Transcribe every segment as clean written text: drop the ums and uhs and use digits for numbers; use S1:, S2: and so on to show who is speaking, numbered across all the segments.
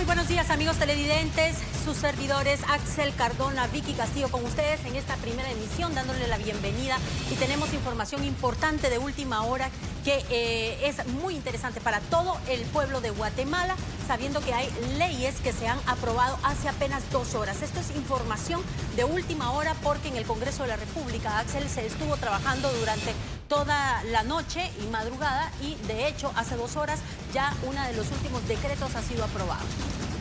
S1: Muy buenos días, amigos televidentes, sus servidores Axel Cardona, Vicky Castillo con ustedes en esta primera emisión, dándole la bienvenida, y tenemos información importante de última hora que es muy interesante para todo el pueblo de Guatemala, sabiendo que hay leyes que se han aprobado hace apenas 2 horas. Esto es información de última hora porque en el Congreso de la República, Axel, se estuvo trabajando durante toda la noche y madrugada, y de hecho hace 2 horas ya uno de los últimos decretos ha sido aprobado.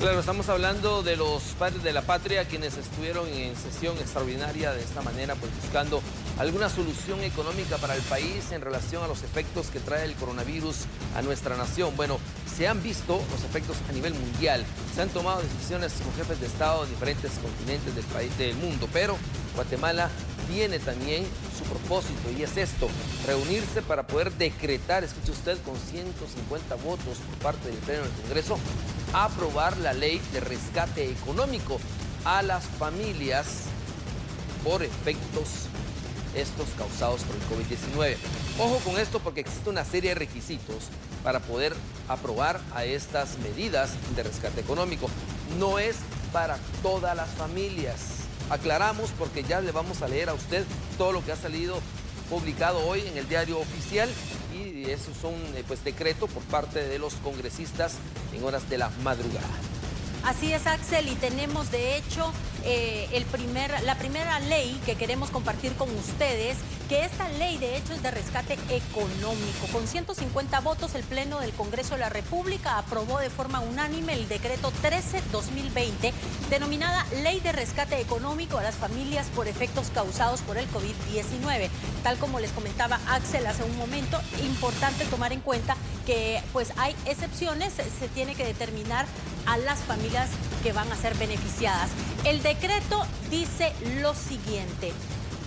S2: Claro, estamos hablando de los padres de la patria, quienes estuvieron en sesión extraordinaria de esta manera, pues buscando alguna solución económica para el país en relación a los efectos que trae el coronavirus a nuestra nación. Bueno, se han visto los efectos a nivel mundial, se han tomado decisiones con jefes de Estado de diferentes continentes del país, del mundo, pero Guatemala tiene también su propósito, y es esto: reunirse para poder decretar, escuche usted, con 150 votos por parte del Pleno del Congreso, aprobar la ley de rescate económico a las familias por efectos estos causados por el COVID-19. Ojo con esto, porque existe una serie de requisitos para poder aprobar a estas medidas de rescate económico. No es para todas las familias. Aclaramos, porque ya le vamos a leer a usted todo lo que ha salido publicado hoy en el Diario Oficial, y esos son pues decretos por parte de los congresistas en horas de la madrugada.
S1: Así es, Axel, y tenemos de hecho la primera ley que queremos compartir con ustedes, que esta ley de hecho es de rescate económico. Con 150 votos, el Pleno del Congreso de la República aprobó de forma unánime el decreto 13-2020, denominada Ley de Rescate Económico a las familias por efectos causados por el COVID-19. Tal como les comentaba Axel hace un momento, importante tomar en cuenta que pues hay excepciones, se tiene que determinar a las familias que van a ser beneficiadas. El decreto dice lo siguiente: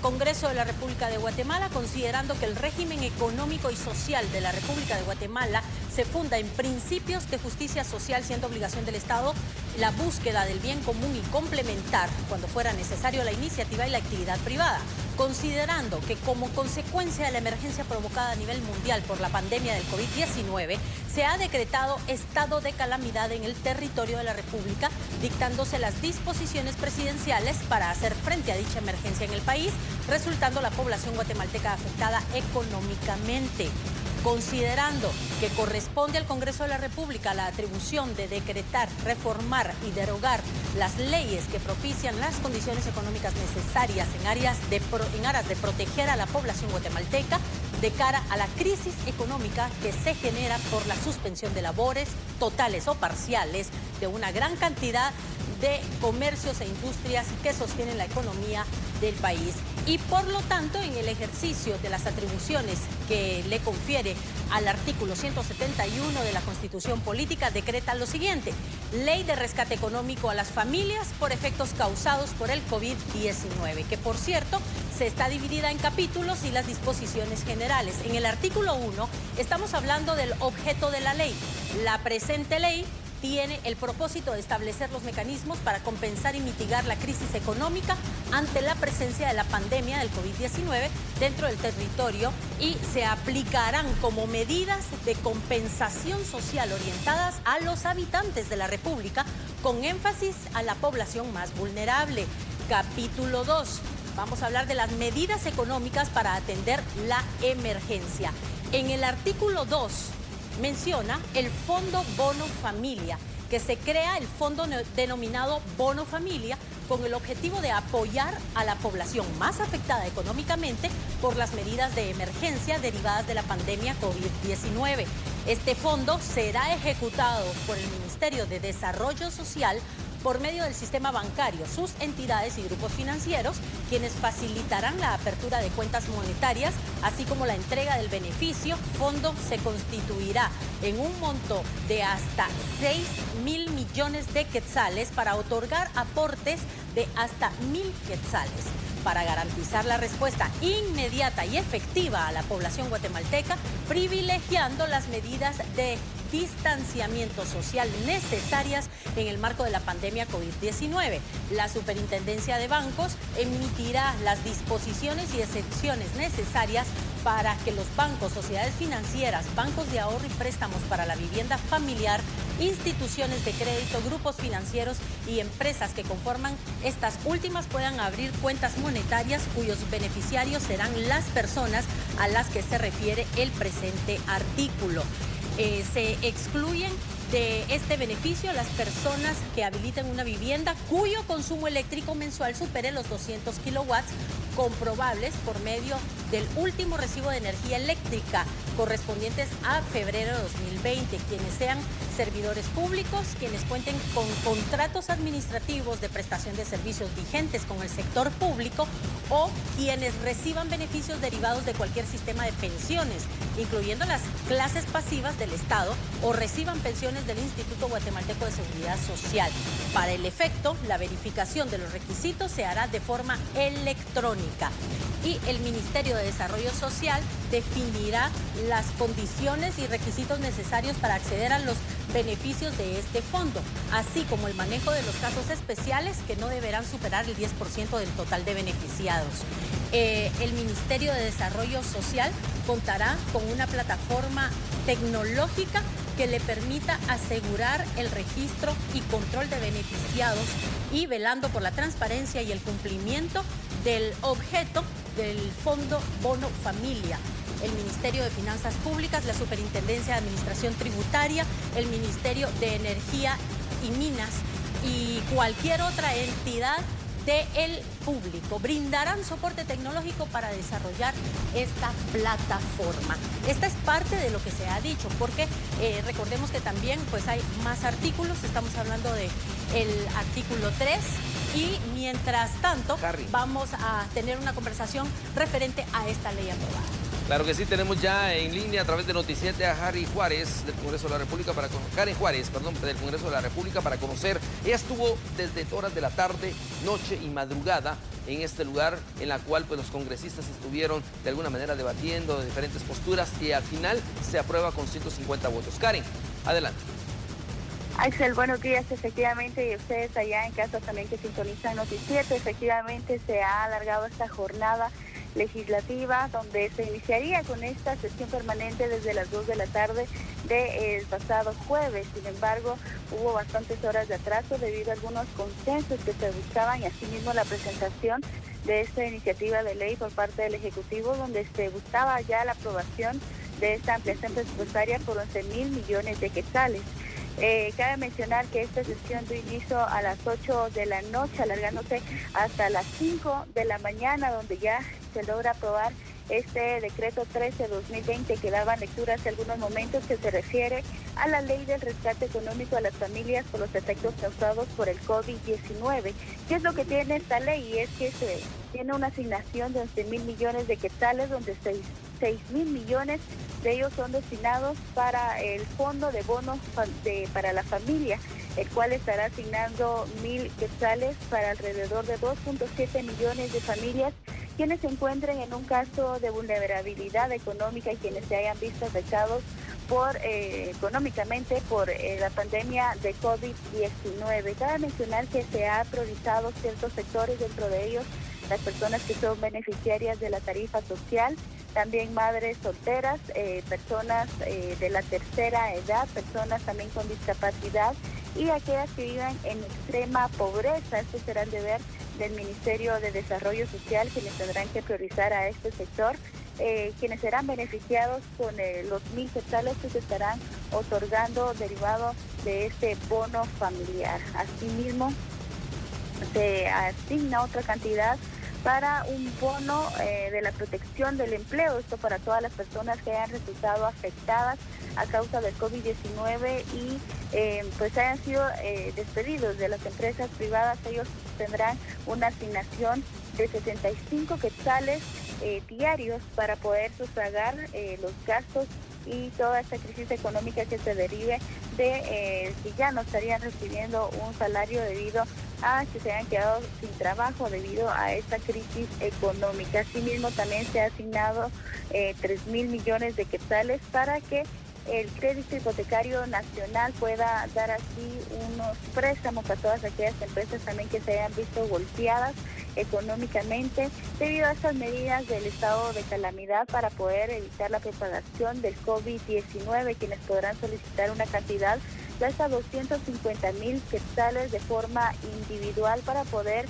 S1: Congreso de la República de Guatemala, considerando que el régimen económico y social de la República de Guatemala se funda en principios de justicia social, siendo obligación del Estado la búsqueda del bien común y complementar, cuando fuera necesario, la iniciativa y la actividad privada. Considerando que como consecuencia de la emergencia provocada a nivel mundial por la pandemia del COVID-19, se ha decretado estado de calamidad en el territorio de la República, dictándose las disposiciones presidenciales para hacer frente a dicha emergencia en el país, resultando la población guatemalteca afectada económicamente. Considerando que corresponde al Congreso de la República la atribución de decretar, reformar y derogar las leyes que propician las condiciones económicas necesarias en aras de proteger a la población guatemalteca de cara a la crisis económica que se genera por la suspensión de labores totales o parciales de una gran cantidad de comercios e industrias que sostienen la economía del país. Y por lo tanto, en el ejercicio de las atribuciones que le confiere al artículo 171 de la Constitución Política, decreta lo siguiente: Ley de rescate económico a las familias por efectos causados por el COVID-19, que por cierto se está dividida en capítulos y las disposiciones generales. En el artículo 1 estamos hablando del objeto de la ley. La presente ley tiene el propósito de establecer los mecanismos para compensar y mitigar la crisis económica ante la presencia de la pandemia del COVID-19 dentro del territorio, y se aplicarán como medidas de compensación social orientadas a los habitantes de la República, con énfasis a la población más vulnerable. Capítulo 2. Vamos a hablar de las medidas económicas para atender la emergencia. En el artículo 2 menciona el Fondo Bono Familia, que se crea el fondo denominado Bono Familia con el objetivo de apoyar a la población más afectada económicamente por las medidas de emergencia derivadas de la pandemia COVID-19. Este fondo será ejecutado por el Ministerio de Desarrollo Social por medio del sistema bancario, sus entidades y grupos financieros, quienes facilitarán la apertura de cuentas monetarias, así como la entrega del beneficio. Fondo se constituirá en un monto de hasta 6.000 millones de quetzales para otorgar aportes de hasta 1.000 quetzales. Para garantizar la respuesta inmediata y efectiva a la población guatemalteca, privilegiando las medidas de distanciamiento social necesarias en el marco de la pandemia COVID-19. La Superintendencia de Bancos emitirá las disposiciones y excepciones necesarias para que los bancos, sociedades financieras, bancos de ahorro y préstamos para la vivienda familiar, instituciones de crédito, grupos financieros y empresas que conforman estas últimas puedan abrir cuentas monetarias cuyos beneficiarios serán las personas a las que se refiere el presente artículo. Se excluyen de este beneficio las personas que habiliten una vivienda cuyo consumo eléctrico mensual supere los 200 kilowatts comprobables por medio del último recibo de energía eléctrica correspondientes a febrero de 2020, quienes sean servidores públicos, quienes cuenten con contratos administrativos de prestación de servicios vigentes con el sector público o quienes reciban beneficios derivados de cualquier sistema de pensiones, incluyendo las clases pasivas del Estado, o reciban pensiones del Instituto Guatemalteco de Seguridad Social. Para el efecto, la verificación de los requisitos se hará de forma electrónica y el Ministerio de Desarrollo Social definirá las condiciones y requisitos necesarios para acceder a los beneficios de este fondo, así como el manejo de los casos especiales que no deberán superar el 10% del total de beneficiados. El Ministerio de Desarrollo Social contará con una plataforma tecnológica que le permita asegurar el registro y control de beneficiados y velando por la transparencia y el cumplimiento del objeto del Fondo Bono Familia. El Ministerio de Finanzas Públicas, la Superintendencia de Administración Tributaria, el Ministerio de Energía y Minas y cualquier otra entidad del público brindarán soporte tecnológico para desarrollar esta plataforma. Esta es parte de lo que se ha dicho, porque recordemos que también pues hay más artículos, estamos hablando del artículo 3 y mientras tanto vamos a tener una conversación referente a esta ley aprobada.
S2: Claro que sí, tenemos ya en línea a través de Noticiete a Harry Juárez del Congreso de la República Karen Juárez, del Congreso de la República para conocer. Ella estuvo desde horas de la tarde, noche y madrugada en este lugar en la cual pues los congresistas estuvieron de alguna manera debatiendo de diferentes posturas y al final se aprueba con 150 votos. Karen, adelante.
S3: Axel, buenos días. Efectivamente, y ustedes allá en casa también que sintonizan Noticiete, efectivamente se ha alargado esta jornada legislativa donde se iniciaría con esta sesión permanente desde las 2 de la tarde del pasado jueves. Sin embargo, hubo bastantes horas de atraso debido a algunos consensos que se buscaban y asimismo la presentación de esta iniciativa de ley por parte del Ejecutivo, donde se buscaba ya la aprobación de esta ampliación presupuestaria por 11.000 millones de quetzales. Cabe mencionar que esta sesión dio inicio a las 8 de la noche, alargándose hasta las 5 de la mañana, donde ya se logra aprobar este decreto 13-2020 que daba lectura hace algunos momentos, que se refiere a la ley del rescate económico a las familias por los efectos causados por el COVID-19. ¿Qué es lo que tiene esta ley? Y es que se tiene una asignación de 11.000 millones de quetzales, donde 6.000 millones de ellos son destinados para el fondo de bonos para la familia, el cual estará asignando 1.000 quetzales para alrededor de 2.7 millones de familias quienes se encuentren en un caso de vulnerabilidad económica y quienes se hayan visto afectados económicamente por la pandemia de COVID-19. Cabe mencionar que se ha priorizado ciertos sectores, dentro de ellos las personas que son beneficiarias de la tarifa social, también madres solteras, personas de la tercera edad, personas también con discapacidad y aquellas que viven en extrema pobreza. Esto será el deber del Ministerio de Desarrollo Social, quienes tendrán que priorizar a este sector, quienes serán beneficiados con los 1.000 quetzales que se estarán otorgando derivado de este bono familiar. Asimismo, se asigna otra cantidad para un bono de la protección del empleo, esto para todas las personas que hayan resultado afectadas a causa del COVID-19 y pues hayan sido despedidos de las empresas privadas. Ellos tendrán una asignación de 65 quetzales diarios para poder sufragar los gastos y toda esta crisis económica que se derive de si ya no estarían recibiendo un salario debido a que se hayan quedado sin trabajo debido a esta crisis económica. Asimismo, también se ha asignado 3.000 millones de quetzales para que el crédito hipotecario nacional pueda dar así unos préstamos a todas aquellas empresas también que se hayan visto golpeadas económicamente debido a estas medidas del estado de calamidad para poder evitar la propagación del COVID-19, quienes podrán solicitar una cantidad de hasta 250,000 quetzales de forma individual para poder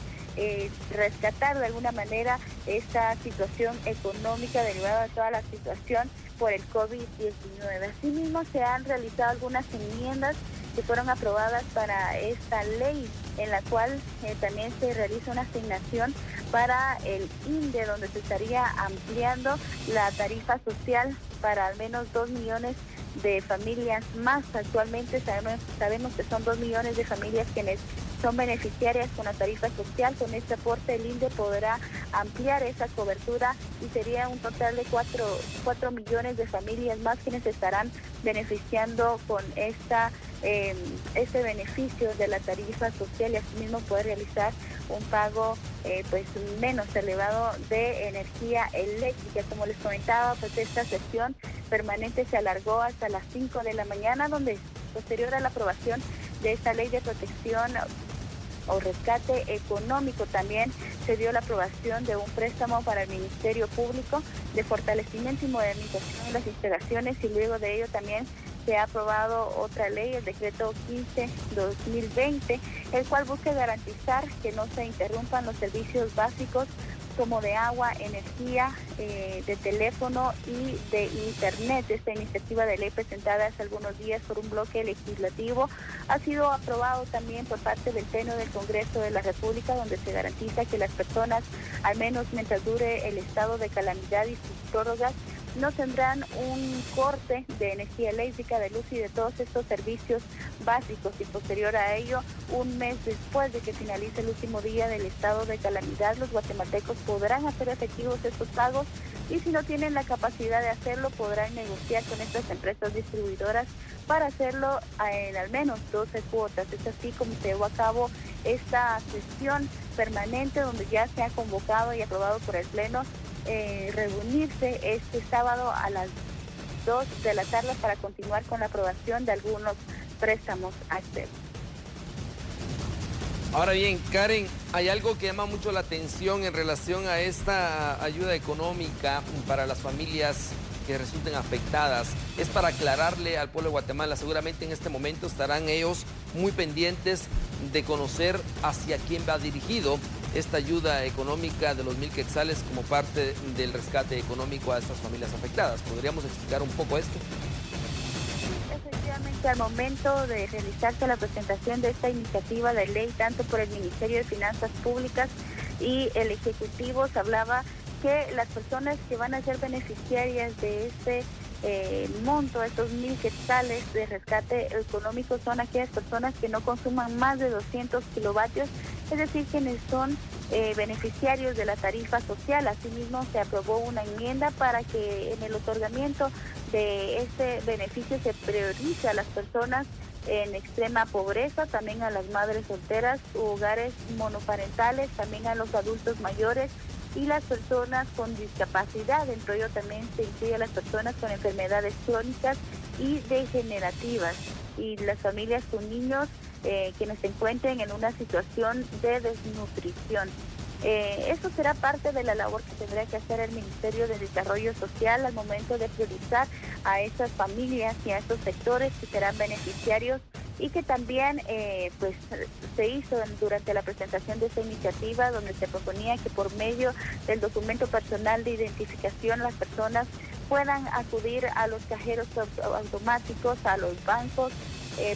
S3: rescatar de alguna manera esta situación económica derivada de toda la situación por el COVID-19. Asimismo, se han realizado algunas enmiendas que fueron aprobadas para esta ley, en la cual también se realiza una asignación para el INDE, donde se estaría ampliando la tarifa social para al menos 2 millones de familias más. Actualmente sabemos que son 2 millones de familias quienes son beneficiarias con la tarifa social. Con este aporte el INDE podrá ampliar esa cobertura y sería un total de 4 millones de familias más quienes estarán beneficiando con este beneficio de la tarifa social, y asimismo poder realizar un pago pues menos elevado de energía eléctrica. Como les comentaba, pues esta sesión permanente se alargó hasta las 5 de la mañana, donde posterior a la aprobación de esta ley de protección o rescate económico, también se dio la aprobación de un préstamo para el Ministerio Público de fortalecimiento y modernización de las instalaciones, y luego de ello también se ha aprobado otra ley, el decreto 15/2020, el cual busca garantizar que no se interrumpan los servicios básicos como de agua, energía, de teléfono y de internet. Esta iniciativa de ley presentada hace algunos días por un bloque legislativo ha sido aprobado también por parte del Pleno del Congreso de la República, donde se garantiza que las personas, al menos mientras dure el estado de calamidad y sus prórrogas, no tendrán un corte de energía eléctrica, de luz y de todos estos servicios básicos, y posterior a ello, un mes después de que finalice el último día del estado de calamidad, los guatemaltecos podrán hacer efectivos estos pagos, y si no tienen la capacidad de hacerlo, podrán negociar con estas empresas distribuidoras para hacerlo en al menos 12 cuotas. Es así como se llevó a cabo esta sesión permanente, donde ya se ha convocado y aprobado por el Pleno reunirse este sábado a las 2 de la tarde para continuar con la aprobación de algunos préstamos ACEP.
S2: Ahora bien, Karen, hay algo que llama mucho la atención en relación a esta ayuda económica para las familias que resulten afectadas. Es para aclararle al pueblo de Guatemala, seguramente en este momento estarán ellos muy pendientes de conocer hacia quién va dirigido esta ayuda económica de los 1,000 quetzales como parte del rescate económico a estas familias afectadas. ¿Podríamos explicar un poco esto?
S3: Efectivamente, al momento de realizarse la presentación de esta iniciativa de ley, tanto por el Ministerio de Finanzas Públicas y el Ejecutivo, se hablaba que las personas que van a ser beneficiarias de este monto, estos 1,000 quetzales de rescate económico, son aquellas personas que no consuman más de 200 kilovatios, es decir, quienes son beneficiarios de la tarifa social. Asimismo, se aprobó una enmienda para que en el otorgamiento de este beneficio se priorice a las personas en extrema pobreza, también a las madres solteras, hogares monoparentales, también a los adultos mayores y las personas con discapacidad. Dentro de ello también se incluye a las personas con enfermedades crónicas y degenerativas, y las familias con niños quienes se encuentren en una situación de desnutrición. Eso será parte de la labor que tendrá que hacer el Ministerio de Desarrollo Social al momento de priorizar a esas familias y a estos sectores que serán beneficiarios, y que también pues se hizo durante la presentación de esta iniciativa, donde se proponía que por medio del documento personal de identificación las personas puedan acudir a los cajeros automáticos, a los bancos,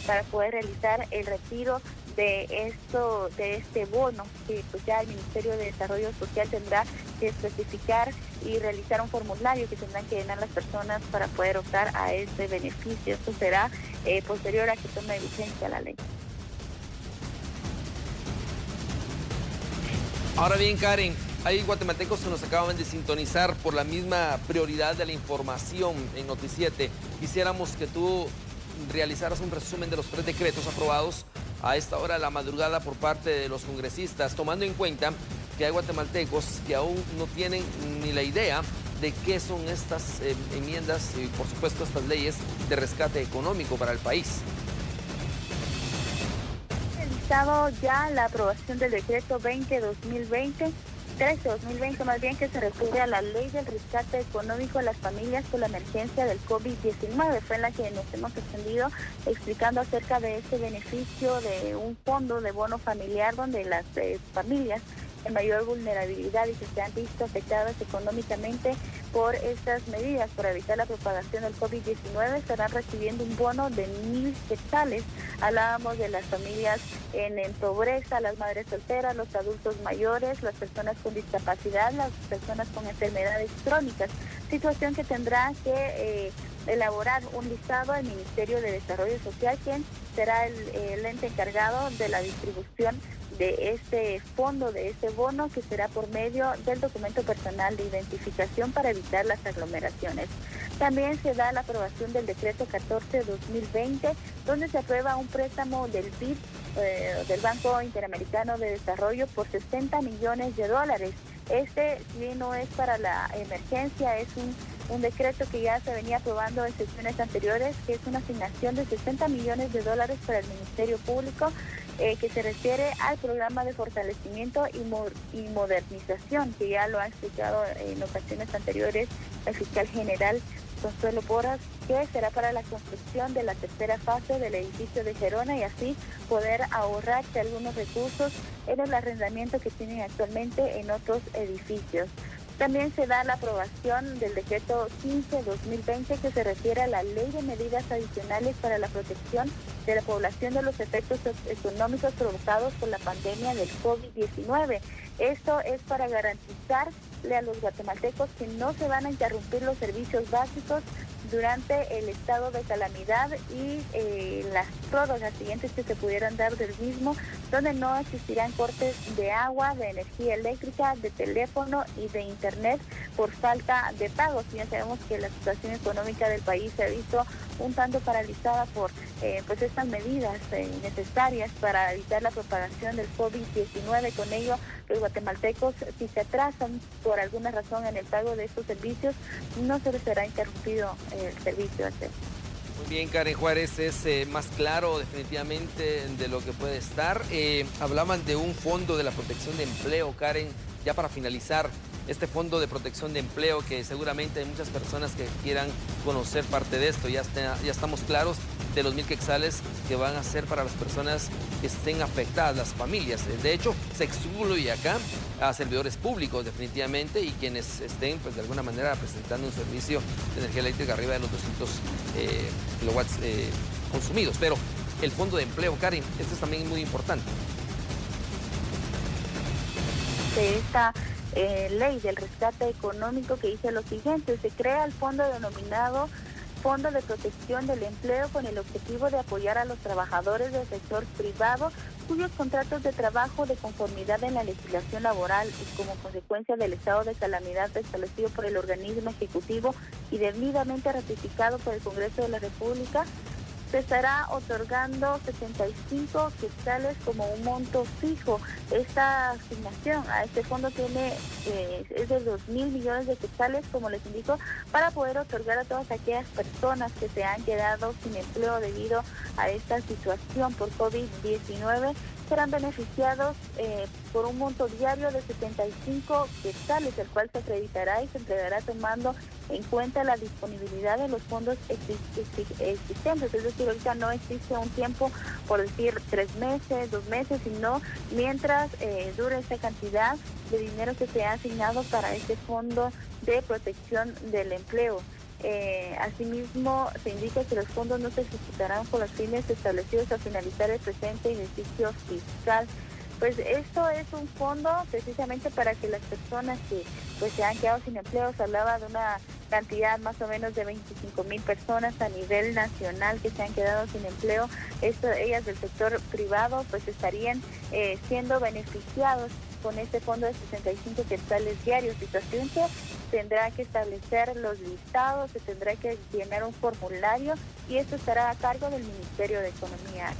S3: para poder realizar el retiro de este bono, que pues ya el Ministerio de Desarrollo Social tendrá que especificar y realizar un formulario que tendrán que llenar las personas para poder optar a este beneficio. Esto será posterior a que tome vigencia la ley.
S2: Ahora bien, Karen, hay guatemaltecos que nos acaban de sintonizar por la misma prioridad de la información en Noticiete. Quisiéramos que tú realizaras un resumen de los 3 decretos aprobados a esta hora de la madrugada por parte de los congresistas, tomando en cuenta que hay guatemaltecos que aún no tienen ni la idea de qué son estas enmiendas y, por supuesto, estas leyes de rescate económico para el país.
S3: Realizado ya la aprobación del decreto 13-2020 más bien, que se refiere a la ley del rescate económico a las familias por la emergencia del COVID-19. Fue en la que nos hemos extendido explicando acerca de este beneficio de un fondo de bono familiar donde las familias en mayor vulnerabilidad y que se han visto afectadas económicamente por estas medidas para evitar la propagación del COVID-19 estarán recibiendo un bono de 1,000 quetzales. Hablábamos de las familias en pobreza, las madres solteras, los adultos mayores, las personas con discapacidad, las personas con enfermedades crónicas, situación que tendrá que elaborar un listado al Ministerio de Desarrollo Social, quien será el ente encargado de la distribución de este fondo, de este bono, que será por medio del documento personal de identificación para evitar las aglomeraciones. También se da la aprobación del decreto 14-2020, donde se aprueba un préstamo del BID, del Banco Interamericano de Desarrollo, por $60 millones. Este, si bien no es para la emergencia, es un decreto que ya se venía aprobando en sesiones anteriores, que es una asignación de $60 millones para el Ministerio Público, que se refiere al programa de fortalecimiento y modernización, que ya lo ha explicado en ocasiones anteriores el fiscal general Consuelo Porras, que será para la construcción de la tercera fase del edificio de Gerona y así poder ahorrarse algunos recursos en el arrendamiento que tienen actualmente en otros edificios. También se da la aprobación del decreto 15-2020, que se refiere a la ley de medidas adicionales para la protección de la población de los efectos económicos provocados por la pandemia del COVID-19. Esto es para garantizarle a los guatemaltecos que no se van a interrumpir los servicios básicos durante el estado de calamidad y las prórrogas siguientes que se pudieran dar del mismo, donde no existirán cortes de agua, de energía eléctrica, de teléfono y de internet por falta de pagos. Ya sabemos que la situación económica del país se ha visto un tanto paralizada por pues estas medidas necesarias para evitar la propagación del COVID-19. Con ello, los guatemaltecos, si se atrasan por alguna razón en el pago de estos servicios, no se les será interrumpido el servicio.
S2: Muy bien, Karen Juárez, es más claro definitivamente de lo que puede estar. Hablaban de un fondo de la protección de empleo, Karen, ya para finalizar, este fondo de protección de empleo, que seguramente hay muchas personas que quieran conocer parte de esto. Ya estamos claros de los 1,000 quetzales que van a ser para las personas que estén afectadas, las familias. De hecho, se excluye acá a servidores públicos definitivamente y quienes estén, pues, de alguna manera presentando un servicio de energía eléctrica arriba de los 200 kilowatts consumidos. Pero el fondo de empleo, Karen, esto es también muy importante.
S3: De esta ley del rescate económico, que dice lo siguiente: se crea el fondo denominado Fondo de Protección del Empleo con el objetivo de apoyar a los trabajadores del sector privado cuyos contratos de trabajo, de conformidad en la legislación laboral y como consecuencia del estado de calamidad establecido por el organismo ejecutivo y debidamente ratificado por el Congreso de la República, se estará otorgando 75 quetzales como un monto fijo. Esta asignación a este fondo es de 2,000 millones de quetzales, como les indico, para poder otorgar a todas aquellas personas que se han quedado sin empleo debido a esta situación por COVID-19. Serán beneficiados por un monto diario de 75 quetzales, el cual se acreditará y se entregará tomando en cuenta la disponibilidad de los fondos existentes. Es decir, ahorita no existe un tiempo, por decir 3 meses, 2 meses, sino mientras dure esta cantidad de dinero que se ha asignado para este fondo de protección del empleo. Asimismo, se indica que los fondos no se ejecutarán con los fines establecidos al finalizar el presente ejercicio fiscal. Pues esto es un fondo precisamente para que las personas que pues se han quedado sin empleo, se hablaba de una cantidad más o menos de 25,000 personas a nivel nacional que se han quedado sin empleo. Ellas del sector privado pues estarían siendo beneficiados con este fondo de 65 quetzales diarios, situación que tendrá que establecer los listados, se tendrá que llenar un formulario y esto estará a cargo del Ministerio de Economía.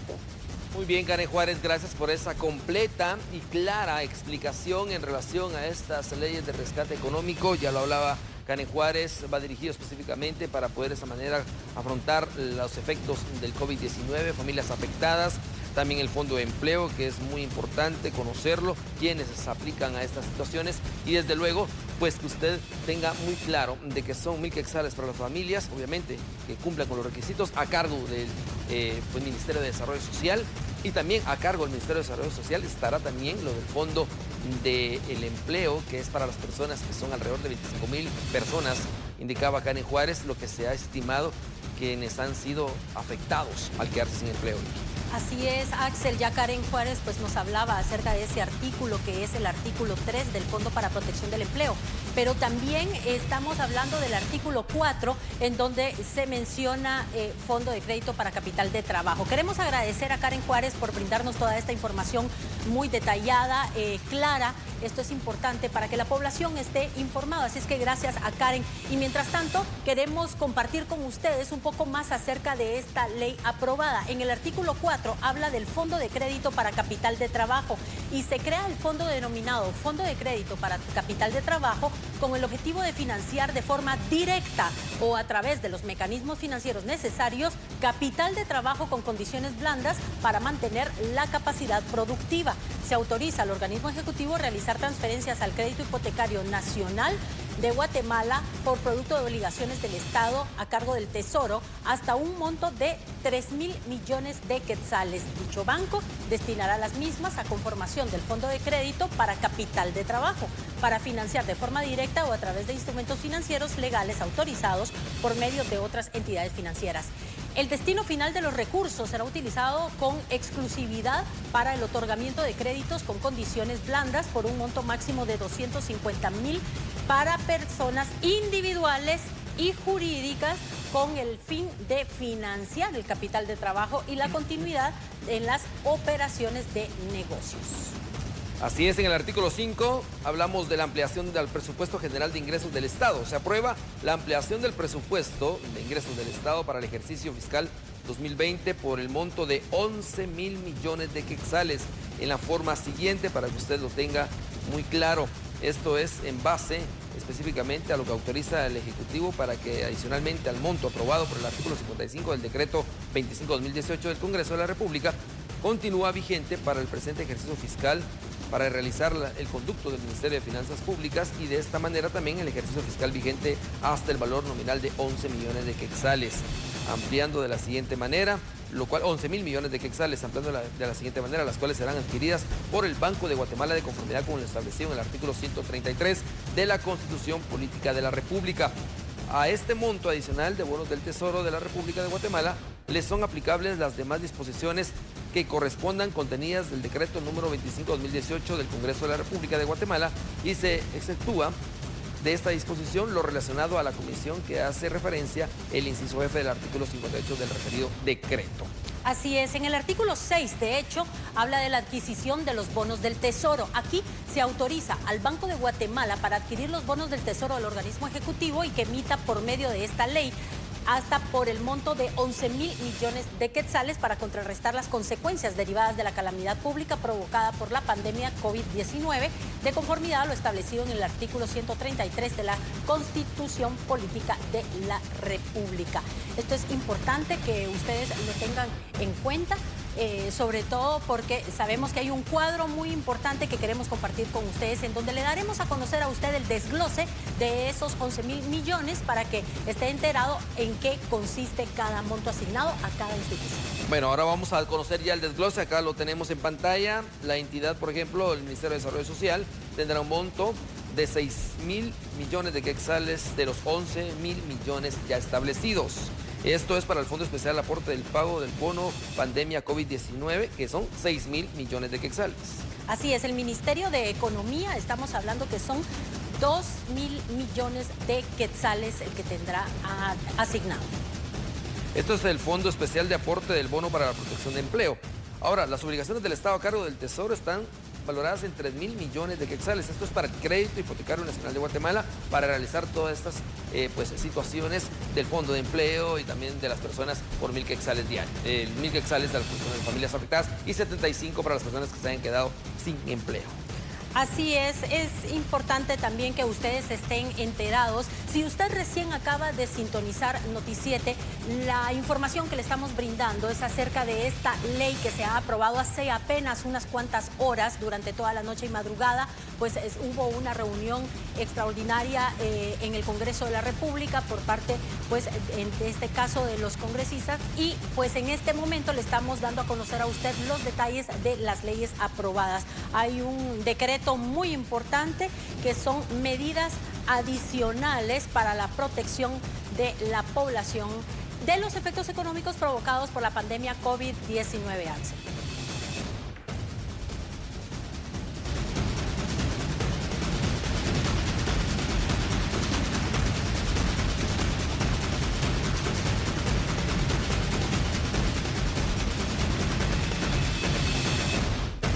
S2: Muy bien, Karen Juárez, gracias por esa completa y clara explicación en relación a estas leyes de rescate económico. Ya lo hablaba Karen Karen Juárez va dirigido específicamente para poder de esa manera afrontar los efectos del COVID-19, familias afectadas, también el Fondo de Empleo, que es muy importante conocerlo, quienes se aplican a estas situaciones y desde luego, pues que usted tenga muy claro de que son 1.000 quetzales para las familias, obviamente que cumplan con los requisitos a cargo del Ministerio de Desarrollo Social y también a cargo del Ministerio de Desarrollo Social estará también lo del Fondo del Empleo, que es para las personas que son alrededor de 25.000 personas, indicaba Karen Juárez, lo que se ha estimado quienes han sido afectados al quedarse sin empleo.
S1: Así es, Axel, ya Karen Juárez pues nos hablaba acerca de ese artículo que es el artículo 3 del Fondo para Protección del Empleo, pero también estamos hablando del artículo 4 en donde se menciona Fondo de Crédito para Capital de Trabajo. Queremos agradecer a Karen Juárez por brindarnos toda esta información muy detallada, clara. Esto es importante para que la población esté informada, así es que gracias a Karen. Y mientras tanto, queremos compartir con ustedes un poco más acerca de esta ley aprobada. En el artículo 4 habla del Fondo de Crédito para Capital de Trabajo y se crea el fondo denominado Fondo de Crédito para Capital de Trabajo con el objetivo de financiar de forma directa o a través de los mecanismos financieros necesarios capital de trabajo con condiciones blandas para mantener la capacidad productiva. Se autoriza al organismo ejecutivo realizar transferencias al crédito hipotecario nacional de Guatemala por producto de obligaciones del Estado a cargo del Tesoro hasta un monto de 3.000 millones de quetzales. Dicho banco destinará las mismas a conformación del Fondo de Crédito para Capital de Trabajo, para financiar de forma directa o a través de instrumentos financieros legales autorizados por medio de otras entidades financieras. El destino final de los recursos será utilizado con exclusividad para el otorgamiento de créditos con condiciones blandas por un monto máximo de 250.000 para personas individuales y jurídicas con el fin de financiar el capital de trabajo y la continuidad en las operaciones de negocios.
S2: Así es, en el artículo 5 hablamos de la ampliación del presupuesto general de ingresos del Estado. Se aprueba la ampliación del presupuesto de ingresos del Estado para el ejercicio fiscal 2020 por el monto de 11.000 millones de quetzales en la forma siguiente para que usted lo tenga muy claro. Esto es en base específicamente a lo que autoriza el Ejecutivo para que adicionalmente al monto aprobado por el artículo 55 del decreto 25/2018 del Congreso de la República continúa vigente para el presente ejercicio fiscal para realizar el conducto del Ministerio de Finanzas Públicas y de esta manera también el ejercicio fiscal vigente hasta el valor nominal de 11 millones de quetzales, ampliando de la siguiente manera, lo cual 11.000 millones de quetzales, ampliando de la siguiente manera, las cuales serán adquiridas por el Banco de Guatemala de conformidad con lo establecido en el artículo 133 de la Constitución Política de la República. A este monto adicional de bonos del Tesoro de la República de Guatemala les son aplicables las demás disposiciones que correspondan contenidas del decreto número 25/2018 del Congreso de la República de Guatemala y se exceptúa de esta disposición lo relacionado a la comisión que hace referencia el inciso F del artículo 58 del referido decreto.
S1: Así es, en el artículo 6, de hecho, habla de la adquisición de los bonos del Tesoro. Aquí se autoriza al Banco de Guatemala para adquirir los bonos del Tesoro del organismo ejecutivo y que emita por medio de esta ley hasta por el monto de 11.000 millones de quetzales para contrarrestar las consecuencias derivadas de la calamidad pública provocada por la pandemia COVID-19, de conformidad a lo establecido en el artículo 133 de la Constitución Política de la República. Esto es importante que ustedes lo tengan en cuenta. Sobre todo porque sabemos que hay un cuadro muy importante que queremos compartir con ustedes en donde le daremos a conocer a usted el desglose de esos 11.000 millones para que esté enterado en qué consiste cada monto asignado a cada institución.
S2: Bueno, ahora vamos a conocer ya el desglose, acá lo tenemos en pantalla. La entidad, por ejemplo, el Ministerio de Desarrollo Social tendrá un monto de 6.000 millones de quetzales de los 11.000 millones ya establecidos. Esto es para el Fondo Especial Aporte del Pago del Bono Pandemia COVID-19, que son 6.000 millones de quetzales.
S1: Así es, el Ministerio de Economía, estamos hablando que son 2.000 millones de quetzales el que tendrá asignado.
S2: Esto es el Fondo Especial de Aporte del Bono para la Protección de Empleo. Ahora, las obligaciones del Estado a cargo del Tesoro están valoradas en 3.000 millones de quetzales. Esto es para el Crédito Hipotecario Nacional de Guatemala para realizar todas estas situaciones del Fondo de Empleo y también de las personas por 1.000 quetzales diarios. 1.000 quetzales de las familias afectadas y 75 para las personas que se hayan quedado sin empleo.
S1: Así es importante también que ustedes estén enterados. Si usted recién acaba de sintonizar Noticiete, la información que le estamos brindando es acerca de esta ley que se ha aprobado hace apenas unas cuantas horas, durante toda la noche y madrugada. Pues hubo una reunión extraordinaria en el Congreso de la República por parte, pues, en este caso de los congresistas, y pues en este momento le estamos dando a conocer a usted los detalles de las leyes aprobadas. Hay un decreto muy importante que son medidas adicionales para la protección de la población de los efectos económicos provocados por la pandemia COVID-19, Axel.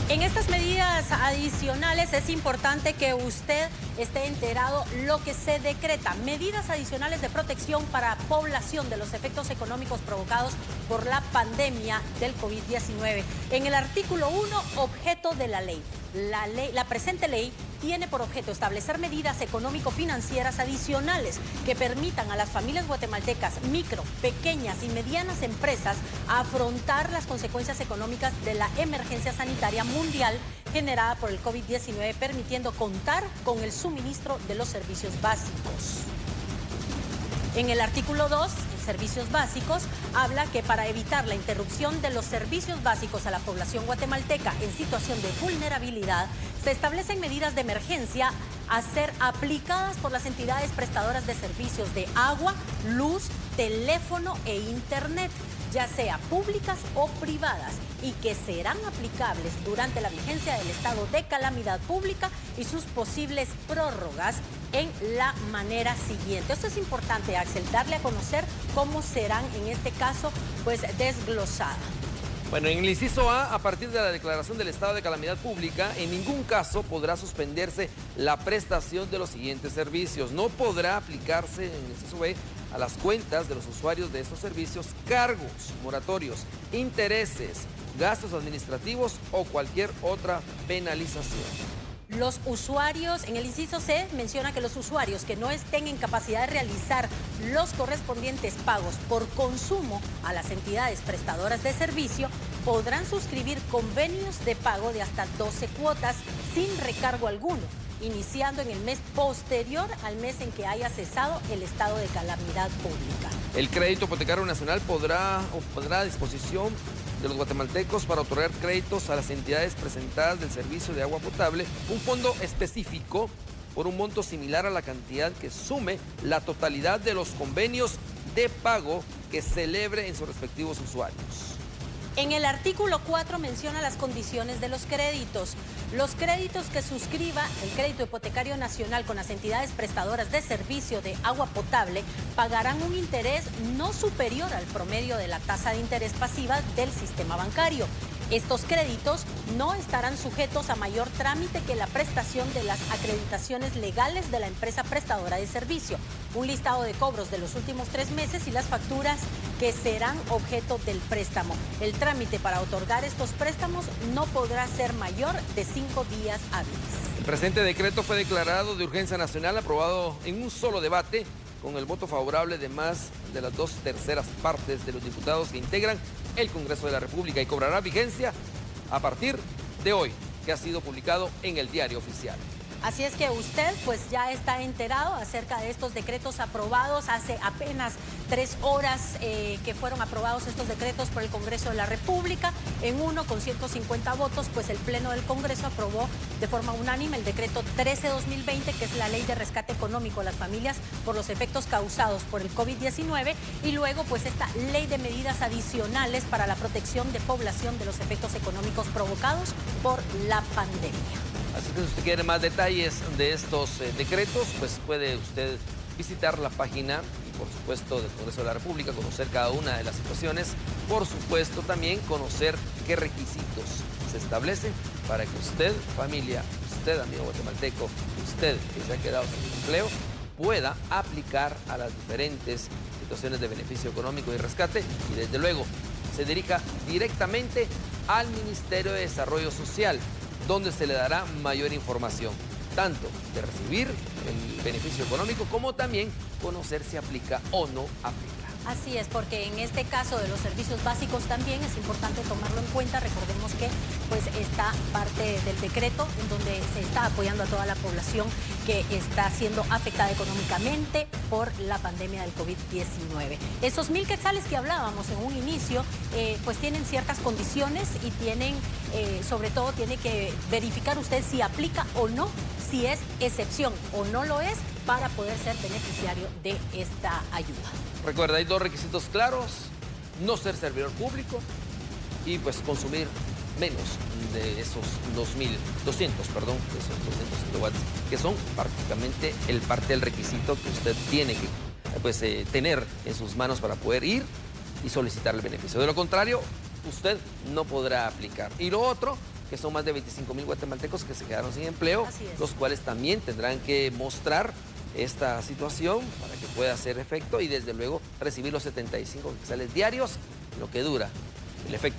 S1: En estas medidas adicionales es importante que usted esté enterado lo que se decreta. Medidas adicionales de protección para población de los efectos económicos provocados por la pandemia del COVID-19. En el artículo 1, objeto de la ley. La presente ley tiene por objeto establecer medidas económico-financieras adicionales que permitan a las familias guatemaltecas, micro, pequeñas y medianas empresas afrontar las consecuencias económicas de la emergencia sanitaria mundial generada por el COVID-19, permitiendo contar con el suministro de los servicios básicos. En el artículo 2, servicios básicos, habla que para evitar la interrupción de los servicios básicos a la población guatemalteca en situación de vulnerabilidad, se establecen medidas de emergencia a ser aplicadas por las entidades prestadoras de servicios de agua, luz, teléfono e internet, ya sea públicas o privadas, y que serán aplicables durante la vigencia del estado de calamidad pública y sus posibles prórrogas en la manera siguiente. Esto es importante, Axel, darle a conocer cómo serán en este caso, pues, desglosadas.
S2: Bueno, en el inciso A partir de la declaración del estado de calamidad pública, en ningún caso podrá suspenderse la prestación de los siguientes servicios. No podrá aplicarse, en el inciso B, a las cuentas de los usuarios de estos servicios cargos, moratorios, intereses, gastos administrativos o cualquier otra penalización.
S1: Los usuarios, en el inciso C, menciona que los usuarios que no estén en capacidad de realizar los correspondientes pagos por consumo a las entidades prestadoras de servicio podrán suscribir convenios de pago de hasta 12 cuotas sin recargo alguno, iniciando en el mes posterior al mes en que haya cesado el estado de calamidad pública.
S2: El Crédito Hipotecario Nacional pondrá a disposición de los guatemaltecos para otorgar créditos a las entidades presentadas del servicio de agua potable un fondo específico por un monto similar a la cantidad que sume la totalidad de los convenios de pago que celebre en sus respectivos usuarios.
S1: En el artículo 4 menciona las condiciones de los créditos. Los créditos que suscriba el Crédito Hipotecario Nacional con las entidades prestadoras de servicio de agua potable pagarán un interés no superior al promedio de la tasa de interés pasiva del sistema bancario. Estos créditos no estarán sujetos a mayor trámite que la prestación de las acreditaciones legales de la empresa prestadora de servicio, un listado de cobros de los últimos 3 meses y las facturas que serán objeto del préstamo. El trámite para otorgar estos préstamos no podrá ser mayor de 5 días hábiles.
S2: El presente decreto fue declarado de urgencia nacional, aprobado en un solo debate, con el voto favorable de más de las 2/3 partes de los diputados que integran el Congreso de la República, y cobrará vigencia a partir de hoy, que ha sido publicado en el Diario Oficial.
S1: Así es que usted pues ya está enterado acerca de estos decretos aprobados hace apenas 3 horas que fueron aprobados estos decretos por el Congreso de la República. En uno, con 150 votos, pues el Pleno del Congreso aprobó de forma unánime el decreto 13/2020, que es la ley de rescate económico a las familias por los efectos causados por el COVID-19, y luego pues esta ley de medidas adicionales para la protección de población de los efectos económicos provocados por la pandemia.
S2: Así que si usted quiere más detalles de estos decretos, pues puede usted visitar la página y, por supuesto, del Congreso de la República, conocer cada una de las situaciones, por supuesto también conocer qué requisitos se establecen para que usted, familia, usted, amigo guatemalteco, usted que se ha quedado sin empleo, pueda aplicar a las diferentes situaciones de beneficio económico y rescate, y desde luego se dirija directamente al Ministerio de Desarrollo Social, donde se le dará mayor información, tanto de recibir el beneficio económico como también conocer si aplica o no aplica.
S1: Así es, porque en este caso de los servicios básicos también es importante tomarlo en cuenta. Recordemos que pues esta parte del decreto en donde se está apoyando a toda la población que está siendo afectada económicamente por la pandemia del COVID-19. Esos 1.000 quetzales que hablábamos en un inicio, pues tienen ciertas condiciones y tienen, sobre todo tiene que verificar usted si aplica o no, si es excepción o no lo es, para poder ser beneficiario de esta ayuda.
S2: Recuerda, hay dos requisitos claros: no ser servidor público y pues consumir menos de esos 2.200, perdón, de esos 200 kilowatts, que son prácticamente parte del requisito que usted tiene que pues, tener en sus manos para poder ir y solicitar el beneficio. De lo contrario, usted no podrá aplicar. Y lo otro, que son más de 25.000 guatemaltecos que se quedaron sin empleo, los cuales también tendrán que mostrar esta situación para que pueda hacer efecto y desde luego recibir los 75 quetzales diarios, lo que dura el efecto.